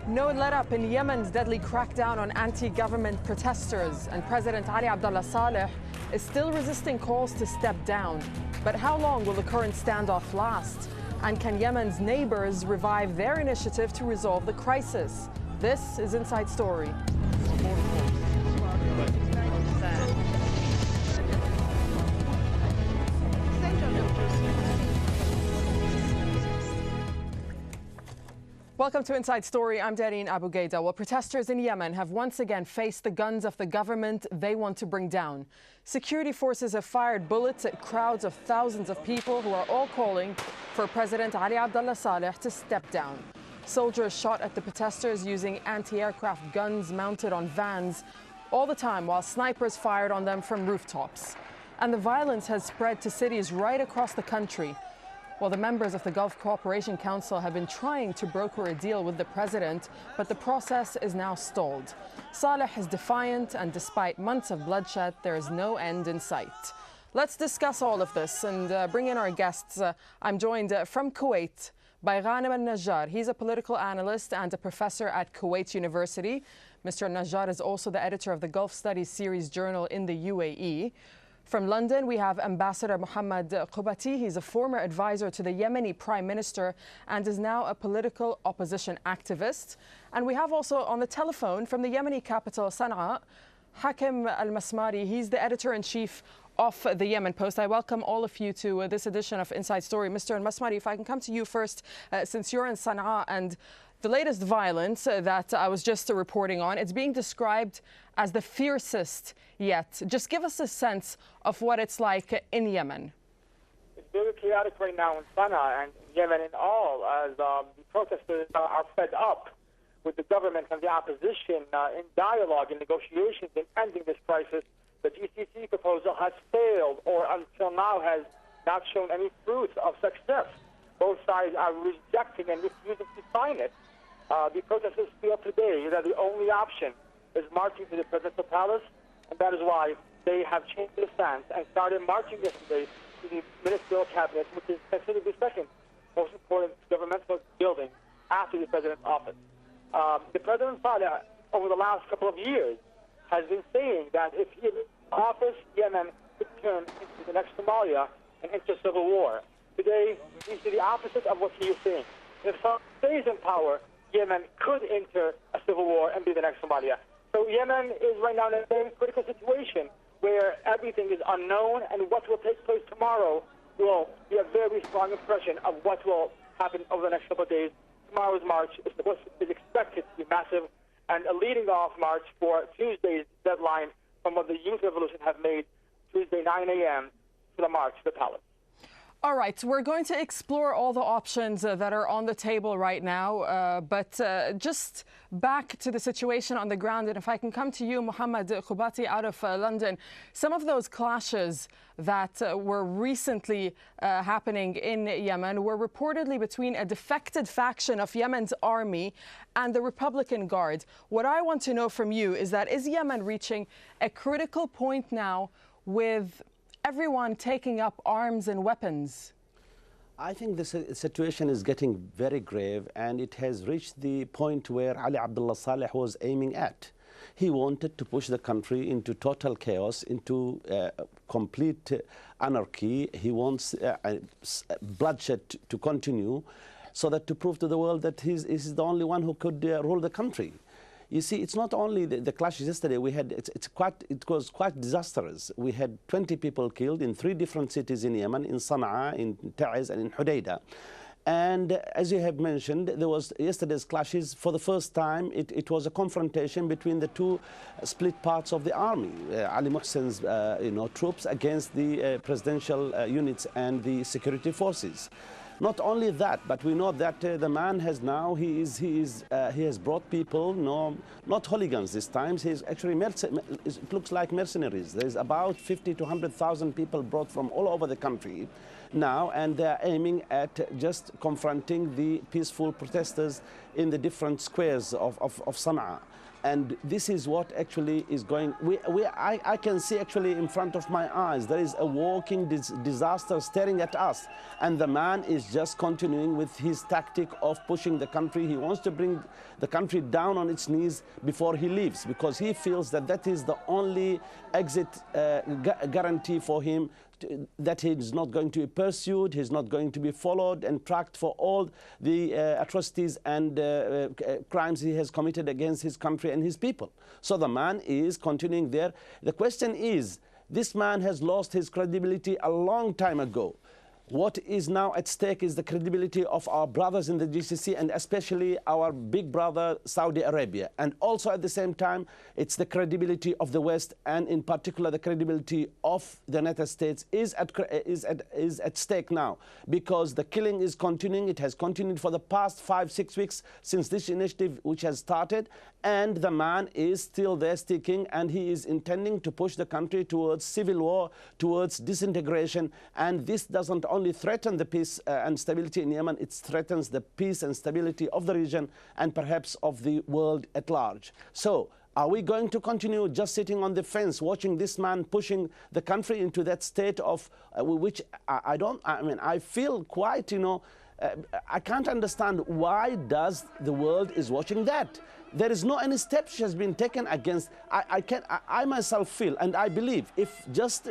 No let-up in Yemen's deadly crackdown on anti-government protesters, and President Ali Abdullah Saleh is still resisting calls to step down. But how long will the current standoff last? And can Yemen's neighbors revive their initiative to resolve the crisis? This is Inside Story. Welcome to Inside Story. I'm Darine Abu Gaida. Well, protesters in Yemen have once again faced the guns of the government they want to bring down. Security forces have fired bullets at crowds of thousands of people who are all calling for President Ali Abdullah Saleh to step down. Soldiers shot at the protesters using anti-aircraft guns mounted on vans all the time, while snipers fired on them from rooftops. And the violence has spread to cities right across the country. Well, the members of the Gulf Cooperation Council have been trying to broker a deal with the president, but the process is now stalled. Saleh is defiant, and despite months of bloodshed, there is no end in sight. Let's discuss all of this and bring in our guests. I'm joined from Kuwait by Ghanem al-Najjar. He's a political analyst and a professor at Kuwait University. Mr. Najjar is also the editor of the Gulf Studies series journal in the UAE. From London, we have Ambassador Mohammed Qubati. He's a former advisor to the Yemeni Prime Minister and is now a political opposition activist. And we have also on the telephone from the Yemeni capital, Sana'a, Hakim al-Masmari. He's the editor-in-chief of the Yemen Post. I welcome all of you to this edition of Inside Story. Mr. al-Masmari, if I can come to you first, since you're in Sana'a, and the latest violence that I was just reporting on, it's being described as the fiercest yet. Just give us a sense of what it's like in Yemen. It's very chaotic right now in Sana'a and Yemen in all, as the protesters are fed up with the government and the opposition in dialogue and negotiations in ending this crisis. The GCC proposal has failed, or until now has not shown any fruits of success. Both sides are rejecting and refusing to sign it. The protesters feel today that the only option is marching to the presidential palace, and that is why they have changed their stance and started marching yesterday to the ministerial cabinet, which is considered the second most important governmental building after the president's office. The President Saleh, over the last couple of years, has been saying that if he is in office, Yemen could turn into the next Somalia and enter civil war. Today, we see the opposite of what he is saying. If Saleh stays in power, Yemen could enter a civil war and be the next Somalia. So Yemen is right now in a very critical situation where everything is unknown, and what will take place tomorrow will be a very strong impression of what will happen over the next couple of days. Tomorrow's march is expected to be massive, and a leading off march for Tuesday's deadline from what the Youth Revolution have made, Tuesday 9 a.m. to the march to the palace. All right, we're going to explore all the options that are on the table right now, but just back to the situation on the ground, and if I can come to you, Mohammed Qubati, out of London, some of those clashes that were recently happening in Yemen were reportedly between a defected faction of Yemen's army and the Republican Guard. What I want to know from you is that, is Yemen reaching a critical point now with everyone taking up arms and weapons? I think this situation is getting very grave, and it has reached the point where Ali Abdullah Saleh was aiming at. He wanted to push the country into total chaos, into complete anarchy. He wants bloodshed to continue, so that to prove to the world that he's the only one who could rule the country. You see, it's not only the clashes yesterday. We had it was quite disastrous. We had 20 people killed in 3 different cities in Yemen, in Sana'a, in Taiz, and in Hudaydah. And as you have mentioned, there was yesterday's clashes. For the first time, it was a confrontation between the 2 split parts of the army, Ali Muhsin's troops against the presidential units and the security forces. Not only that, but we know that the man has now, he has brought people, not hooligans this time. He's actually, it looks like mercenaries. There's about 50 to 100,000 people brought from all over the country now, and they're aiming at just confronting the peaceful protesters in the different squares of Sana'a. And this is what actually is going. I can see actually in front of my eyes there is a walking disaster staring at us, and the man is just continuing with his tactic of pushing the country. He wants to bring the country down on its knees before he leaves, because he feels that that is the only exit guarantee for him, that he is not going to be pursued, he's not going to be followed and tracked for all the atrocities and crimes he has committed against his country and his people. So the man is continuing there. The question is, this man has lost his credibility a long time ago. What is now at stake is the credibility of our brothers in the GCC, and especially our big brother Saudi Arabia. And also at the same time, it's the credibility of the West, and in particular the credibility of the United States is at stake now, because the killing is continuing. It has continued for the past 5-6 weeks since this initiative which has started, and the man is still there sticking, and he is intending to push the country towards civil war, towards disintegration. And this doesn't only threaten the peace and stability in Yemen, it threatens the peace and stability of the region and perhaps of the world at large. So are we going to continue just sitting on the fence watching this man pushing the country into that state of which I feel quite, I can't understand why does the world is watching that. There is no any steps which has been taken against. I myself feel, and I believe, if just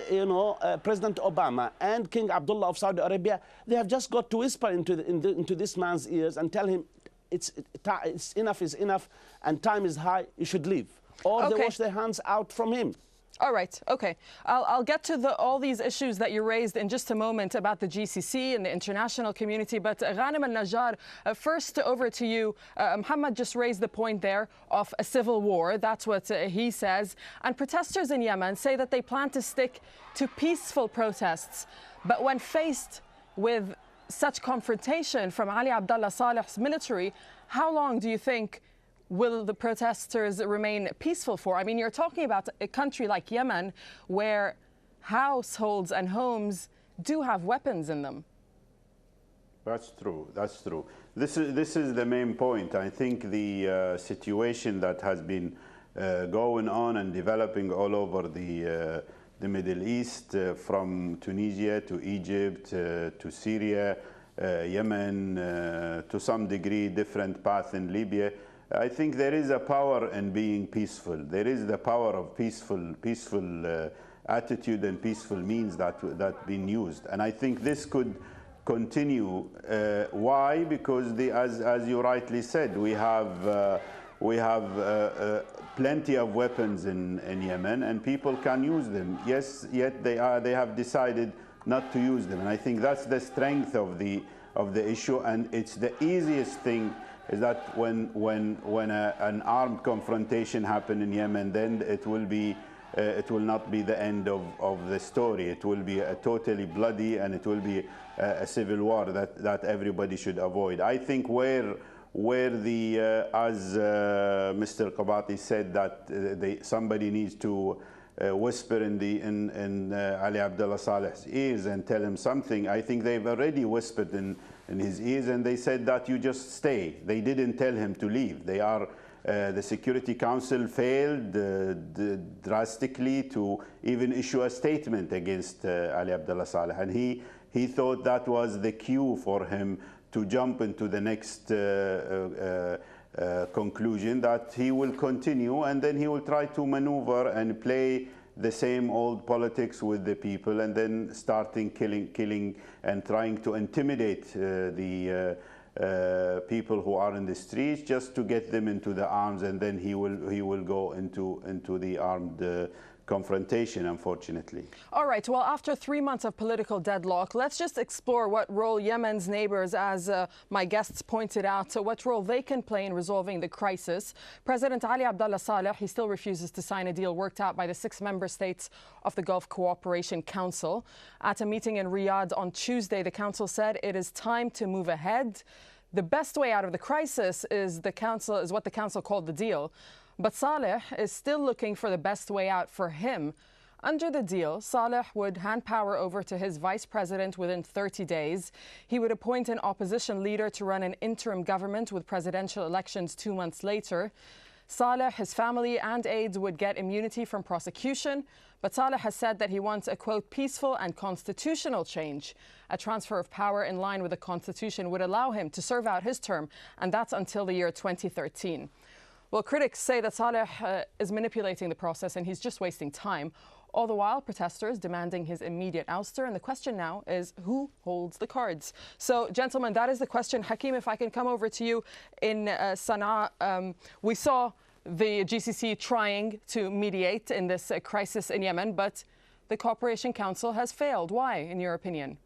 President Obama and King Abdullah of Saudi Arabia, they have just got to whisper into this man's ears and tell him it's enough is enough and time is high, you should leave, or they wash their hands out from him. All right. Okay. I'll get to all these issues that you raised in just a moment about the GCC and the international community. But Ghanem al-Najjar, first over to you. Mohammed just raised the point there of a civil war. That's what he says. And protesters in Yemen say that they plan to stick to peaceful protests. But when faced with such confrontation from Ali Abdullah Saleh's military, how long do you think will the protesters remain peaceful for? I mean, you're talking about a country like Yemen where households and homes do have weapons in them. That's true. That's true. This is the main point. I think the situation that has been going on and developing all over the Middle East, from Tunisia to Egypt to Syria, Yemen, to some degree different path in Libya. I think there is a power in being peaceful. There is the power of peaceful attitude and peaceful means that been used. And I think this could continue. Why? Because as you rightly said, we have plenty of weapons in Yemen, and people can use them. Yes, yet they have decided not to use them. And I think that's the strength of the issue. And it's the easiest thing is that when an armed confrontation happens in Yemen, then it will not be the end of the story. It will be a totally bloody, and it will be a civil war that everybody should avoid. I think where the as Mr. Qabati said, that somebody needs to whisper in Ali Abdullah Saleh's ears and tell him something. I think they've already whispered in his ears, and they said that you just stay. They didn't tell him to leave. The Security Council failed drastically to even issue a statement against Ali Abdullah Saleh, and he thought that was the cue for him to jump into the next conclusion, that he will continue, and then he will try to maneuver and play the same old politics with the people, and then starting killing and trying to intimidate the people who are in the streets, just to get them into the arms, and then he will go into the armed confrontation, unfortunately. All right. Well, after 3 months of political deadlock, let's just explore what role Yemen's neighbors, as my guests pointed out, what role they can play in resolving the crisis. President Ali Abdullah Saleh, he still refuses to sign a deal worked out by the 6 member states of the Gulf Cooperation Council. At a meeting in Riyadh on Tuesday, the council said it is time to move ahead. The best way out of the crisis is what the council called the deal. But Saleh is still looking for the best way out for him. Under the deal, Saleh would hand power over to his vice president within 30 days. He would appoint an opposition leader to run an interim government with presidential elections 2 months later. Saleh, his family and aides would get immunity from prosecution, but Saleh has said that he wants a, quote, peaceful and constitutional change. A transfer of power in line with the constitution would allow him to serve out his term, and that's until the year 2013. Well, critics say that Saleh is manipulating the process and he's just wasting time. All the while, protesters demanding his immediate ouster. And the question now is, who holds the cards? So, gentlemen, that is the question. Hakeem, if I can come over to you in Sana'a. We saw the GCC trying to mediate in this crisis in Yemen, but the Cooperation Council has failed. Why, in your opinion?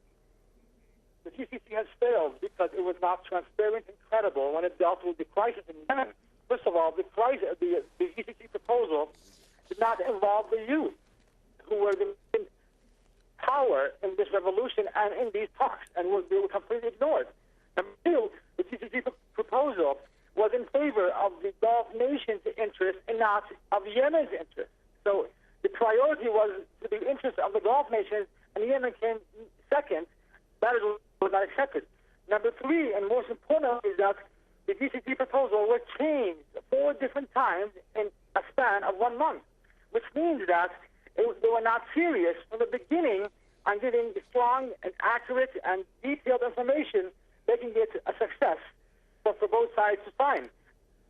The GCC has failed because it was not transparent and credible when it dealt with the crisis in Yemen. First of all, the GCC proposal did not involve the youth, who were in power in this revolution and in these talks, and they were completely ignored. Number two, the GCC proposal was in favor of the Gulf nations' interest and not of Yemen's interest. So the priority was to the interest of the Gulf nations, and Yemen came second. That was not accepted. Number three, and most important, is that the GCC proposal was changed 4 different times in a span of 1 month, which means that they were not serious from the beginning on giving strong and accurate and detailed information, making it a success for both sides to sign.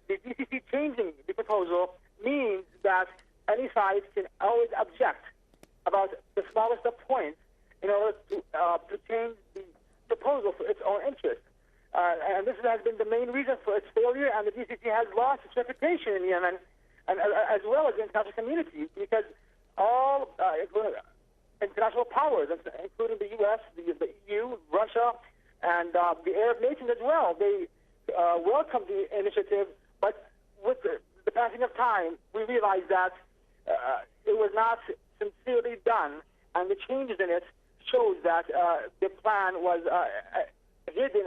The GCC changing the proposal means that any side can always object about the smallest of points in order to change the proposal for its own interest. And this has been the main reason for its failure, and the GCC has lost its reputation in Yemen, and as well as the international community, because all international powers, including the U.S., the EU, Russia, and the Arab nations as well, they welcomed the initiative, but with the passing of time, we realized that it was not sincerely done, and the changes in it shows that the plan was hidden,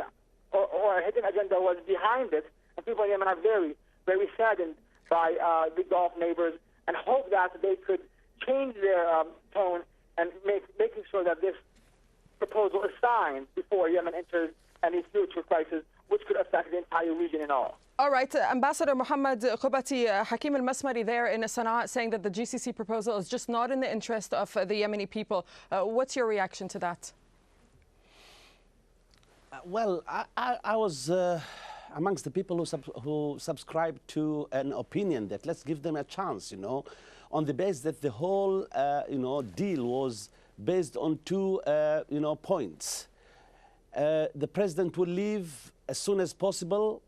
or a hidden agenda was behind it, and people in Yemen are very, very saddened by the Gulf neighbors and hope that they could change their tone and making sure that this proposal is signed before Yemen enters any future crisis, which could affect the entire region in all. All right, Ambassador Mohammed Qubati, Hakeem al-Masmari there in Sana'a saying that the GCC proposal is just not in the interest of the Yemeni people. What's your reaction to that? Well, I was amongst the people who subscribe to an opinion that let's give them a chance, on the basis that the whole, deal was based on 2, points. The president will leave as soon as possible.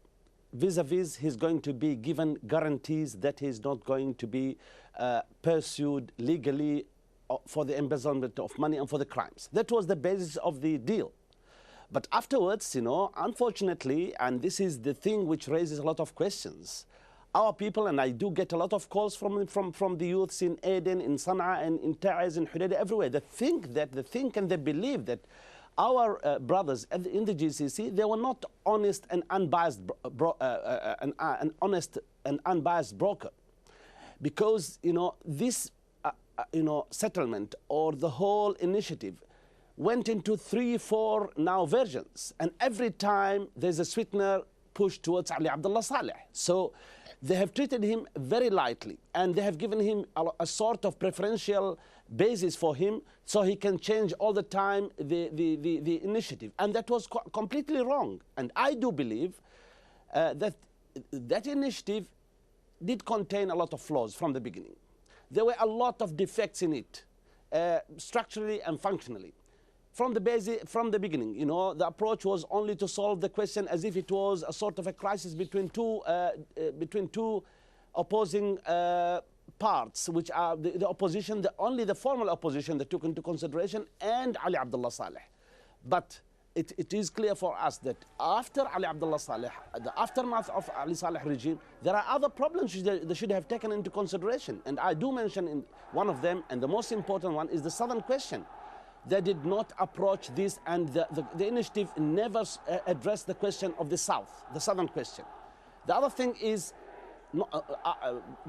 Vis-a-vis, he's going to be given guarantees that he's not going to be pursued legally for the embezzlement of money and for the crimes. That was the basis of the deal. But afterwards, unfortunately, and this is the thing which raises a lot of questions, our people, and I do get a lot of calls from the youths in Aden, in Sana'a, and in Ta'az, in Hudaida, everywhere. They think and they believe that our brothers in the GCC, they were not honest and unbiased, an honest and unbiased broker, because this settlement or the whole initiative went into 3, 4 now versions, and every time there's a sweetener pushed towards Ali Abdullah Saleh. So they have treated him very lightly, and they have given him a sort of preferential basis for him, so he can change all the time the initiative, and that was completely wrong. And I do believe that initiative did contain a lot of flaws from the beginning. There were a lot of defects in it, structurally and functionally. From the beginning, the approach was only to solve the question as if it was a sort of a crisis between two opposing parts, which are the opposition, only the formal opposition that took into consideration, and Ali Abdullah Saleh. But it is clear for us that after Ali Abdullah Saleh, the aftermath of Ali Saleh regime, there are other problems they should have taken into consideration. And I do mention in one of them, and the most important one, is the southern question. They did not approach this, and the initiative never addressed the question of the south, the southern question. The other thing is,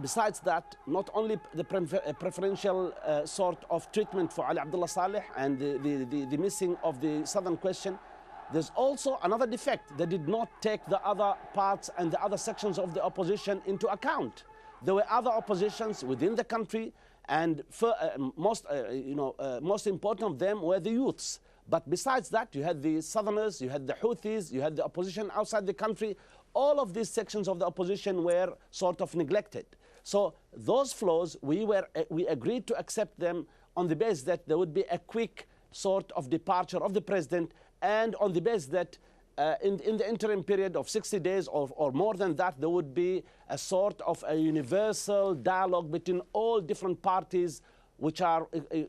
besides that, not only the preferential sort of treatment for Ali Abdullah Saleh and the missing of the southern question, There's also another defect. They did not take the other parts and the other sections of the opposition into account. There were other oppositions within the country, and most important of them were the youths. But besides that, you had the Southerners, you had the Houthis, you had the opposition outside the country. All of these sections of the opposition were sort of neglected. So those flaws, we agreed to accept them on the basis that there would be a quick sort of departure of the president, and on the basis that in the interim period of 60 days or more than that, there would be a sort of a universal dialogue between all different parties which are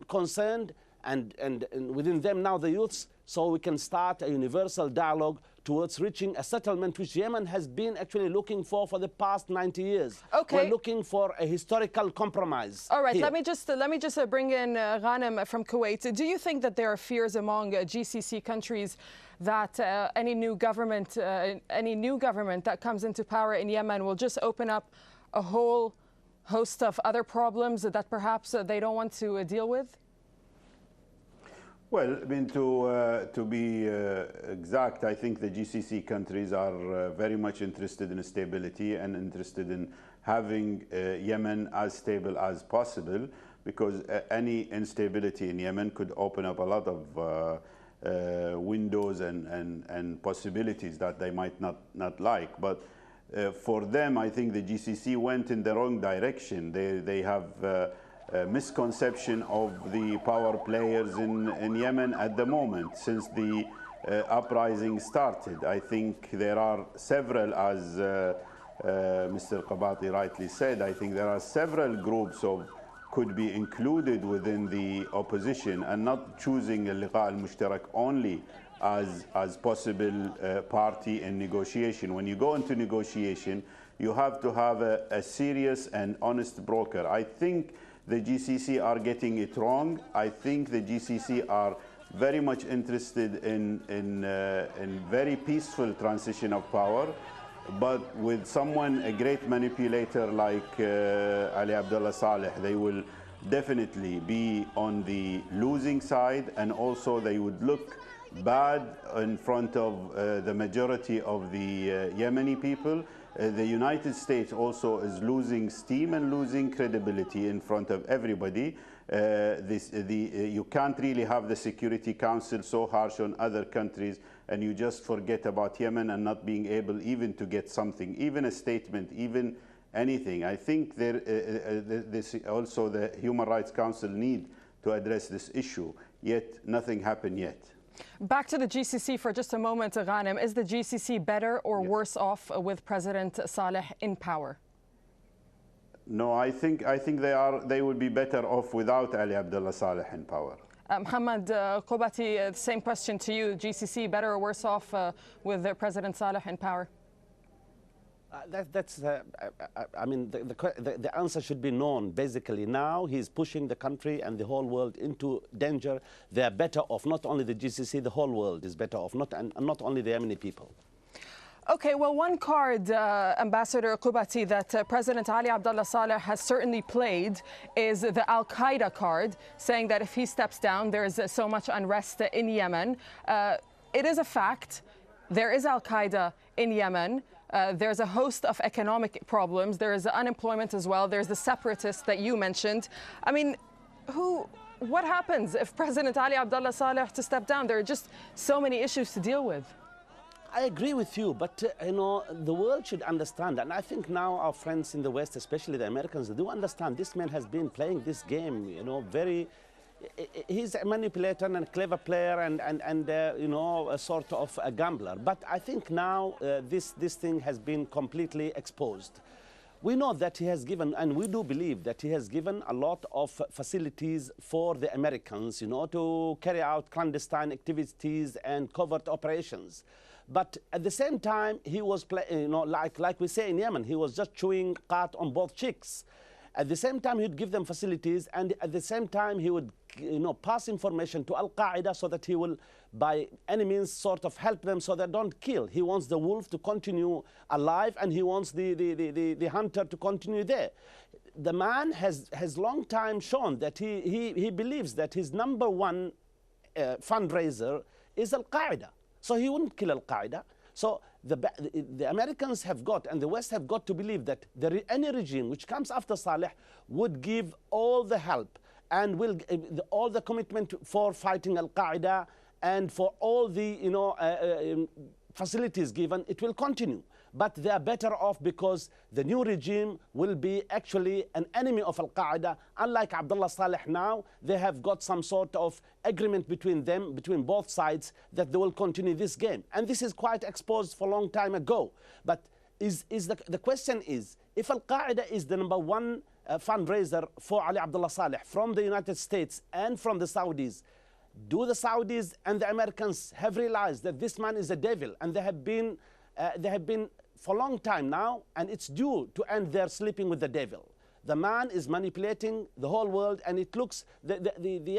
concerned, and within them now the youths, so we can start a universal dialogue towards reaching a settlement which Yemen has been actually looking for the past 90 years. Okay. We're looking for a historical compromise. All right, here. let me just bring in Ghanem from Kuwait. Do you think that there are fears among GCC countries that any new government that comes into power in Yemen will just open up a whole host of other problems that perhaps they don't want to deal with? Well, I mean, to be exact, I think the GCC countries are very much interested in stability and interested in having Yemen as stable as possible, because any instability in Yemen could open up a lot of windows and possibilities that they might not like. But for them, I think the GCC went in the wrong direction. They have misconception of the power players in Yemen at the moment since the uprising started. I think there are several, as Mr. Qabati rightly said, I think there are several groups could be included within the opposition, and not choosing Al-Liqa al-Mushtarak only as possible party in negotiation. When you go into negotiation, you have to have a serious and honest broker. I think the GCC are getting it wrong. I think the GCC are very much interested in very peaceful transition of power, but with someone, a great manipulator like Ali Abdullah Saleh, they will definitely be on the losing side, and also they would look bad in front of the majority of the Yemeni people. The United States also is losing steam and losing credibility in front of everybody. You can't really have the Security Council so harsh on other countries and you just forget about Yemen and not being able even to get something, even a statement, even anything. I think also the Human Rights Council need to address this issue, yet nothing happened yet. Back to the GCC for just a moment, Ghanem. Is the GCC better or worse off with President Saleh in power? No, I think they would be better off without Ali Abdullah Saleh in power. Mohammed Qabati, same question to you. GCC better or worse off with President Saleh in power? I mean, the answer should be known. Basically, now he's pushing the country and the whole world into danger. They are better off. Not only the GCC, the whole world is better off, not only the Yemeni people. Okay, well, one card, Ambassador Qabati, that President Ali Abdullah Saleh has certainly played is the Al-Qaeda card, saying that if he steps down, there is so much unrest in Yemen. It is a fact. There is Al-Qaeda in Yemen. There's a host of economic problems. There is unemployment as well. There's the separatists that you mentioned. I mean, what happens if President Ali Abdullah Saleh to step down? There are just so many issues to deal with. I agree with you, but the world should understand, and I think now our friends in the West, especially the Americans, do understand this man has been playing this game, he's a manipulator and a clever player and a sort of a gambler. But I think now this thing has been completely exposed. We know that he has given, and we do believe that he has given a lot of facilities for the Americans, to carry out clandestine activities and covert operations. But at the same time, he was, like we say in Yemen, he was just chewing cud on both cheeks. At the same time, he would give them facilities, and at the same time, he would, pass information to Al-Qaeda so that he will, by any means, sort of help them so they don't kill. He wants the wolf to continue alive, and he wants the hunter to continue there. The man has long time shown that he believes that his #1 fundraiser is Al-Qaeda. So he wouldn't kill Al-Qaeda. So the Americans have got, and the West have got to believe that any regime which comes after Saleh would give all the help and will all the commitment for fighting Al-Qaeda and for all the facilities given. It will continue. But they are better off because the new regime will be actually an enemy of Al-Qaeda. Unlike Abdullah Saleh now, they have got some sort of agreement between them, between both sides, that they will continue this game. And this is quite exposed for a long time ago. But the question is, if Al-Qaeda is the #1 fundraiser for Ali Abdullah Saleh from the United States and from the Saudis, do the Saudis and the Americans have realized that this man is a devil, and they have been for a long time now, and it's due to end their sleeping with the devil. The man is manipulating the whole world, and it looks, the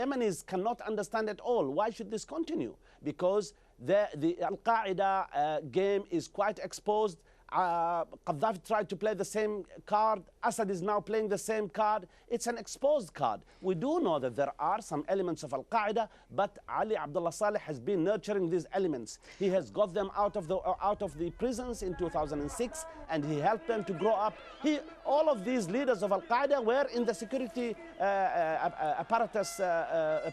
Yemenis cannot understand at all. Why should this continue? Because the Al-Qaeda game is quite exposed. Gaddafi tried to play the same card. Assad is now playing the same card. It's an exposed card. We do know that there are some elements of Al-Qaeda, but Ali Abdullah Saleh has been nurturing these elements. He has got them out of the prisons in 2006, and he helped them to grow up. All of these leaders of Al-Qaeda were in the security apparatus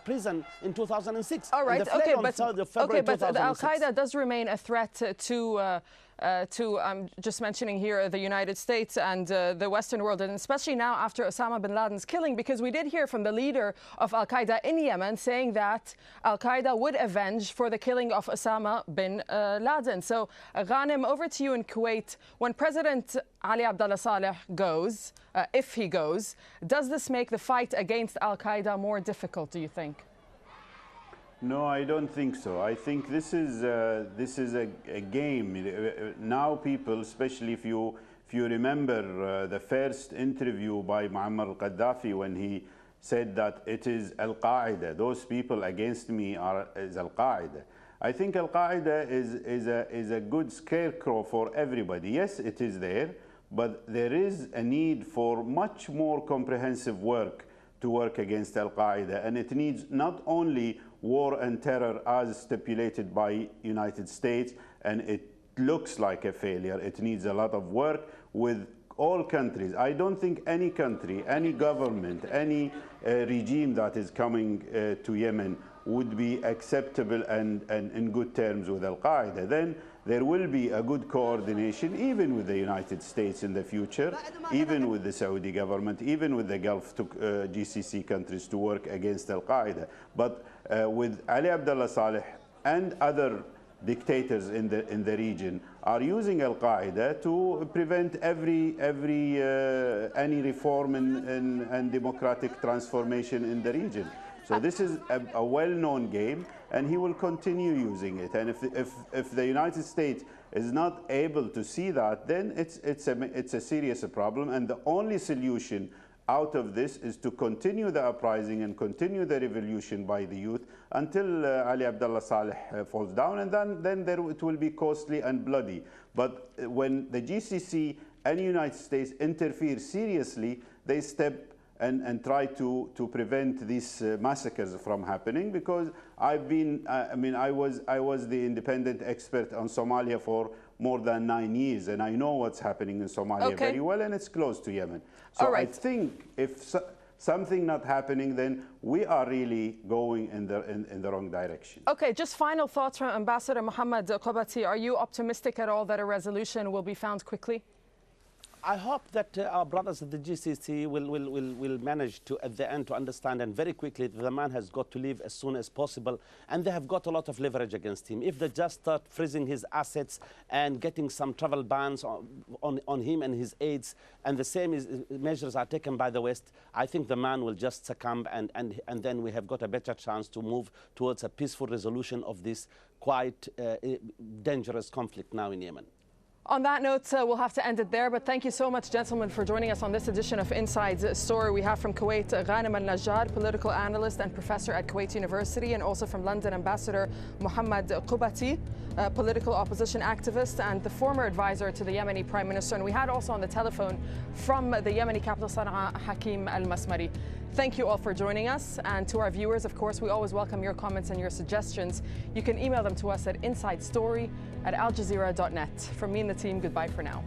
prison in 2006. All right, okay, but Al-Qaeda does remain a threat to I'm just mentioning here the United States and the Western world, and especially now after Osama bin Laden's killing, because we did hear from the leader of Al-Qaeda in Yemen saying that Al-Qaeda would avenge for the killing of Osama bin Laden. So Ghanem, over to you in Kuwait. When President Ali Abdullah Saleh goes, if he goes, does this make the fight against Al-Qaeda more difficult, do you think? No, I don't think so. I think this is a game. Now people, especially if you remember the first interview by Muammar al-Gaddafi, when he said that it is Al-Qaeda, those people against me is Al-Qaeda. I think Al-Qaeda is a good scarecrow for everybody. Yes, it is there, but there is a need for much more comprehensive work to work against Al-Qaeda, and it needs not only war and terror as stipulated by United States, and it looks like a failure. It needs a lot of work with all countries. I don't think any country, any government, any regime that is coming to Yemen would be acceptable and in good terms with Al-Qaeda. Then there will be a good coordination, even with the United States in the future, even with the Saudi government, even with the Gulf GCC countries to work against Al-Qaeda. But with Ali Abdullah Saleh and other dictators in the region are using Al-Qaeda to prevent any reform and democratic transformation in the region. So this is a well-known game, and he will continue using it. And if the United States is not able to see that, then it's a serious problem. And the only solution out of this is to continue the uprising and continue the revolution by the youth until Ali Abdullah Saleh falls down, and then it will be costly and bloody. But when the GCC and the United States interfere seriously, they step and try to prevent these massacres from happening, because I was the independent expert on Somalia for more than 9 years, and I know what's happening in Somalia very well, and it's close to Yemen. So I think if something not happening, then we are really going in the wrong direction. Okay, just final thoughts from Ambassador Mohammed Qobati. Are you optimistic at all that a resolution will be found quickly? I hope that our brothers at the GCC will manage to, at the end, to understand, and very quickly, that the man has got to leave as soon as possible, and they have got a lot of leverage against him. If they just start freezing his assets and getting some travel bans on him and his aides, and the same measures are taken by the West, I think the man will just succumb, and then we have got a better chance to move towards a peaceful resolution of this quite dangerous conflict now in Yemen. On that note, we'll have to end it there, but thank you so much, gentlemen, for joining us on this edition of Inside Story. We have from Kuwait, Ghanem Al-Najjar, political analyst and professor at Kuwait University, and also from London, Ambassador Mohammed Qubati, political opposition activist and the former advisor to the Yemeni Prime Minister. And we had also on the telephone from the Yemeni capital, Sana'a, Hakim Al-Masmari. Thank you all for joining us. And to our viewers, of course, we always welcome your comments and your suggestions. You can email them to us at insidestory@aljazeera.net. From me and the team, goodbye for now.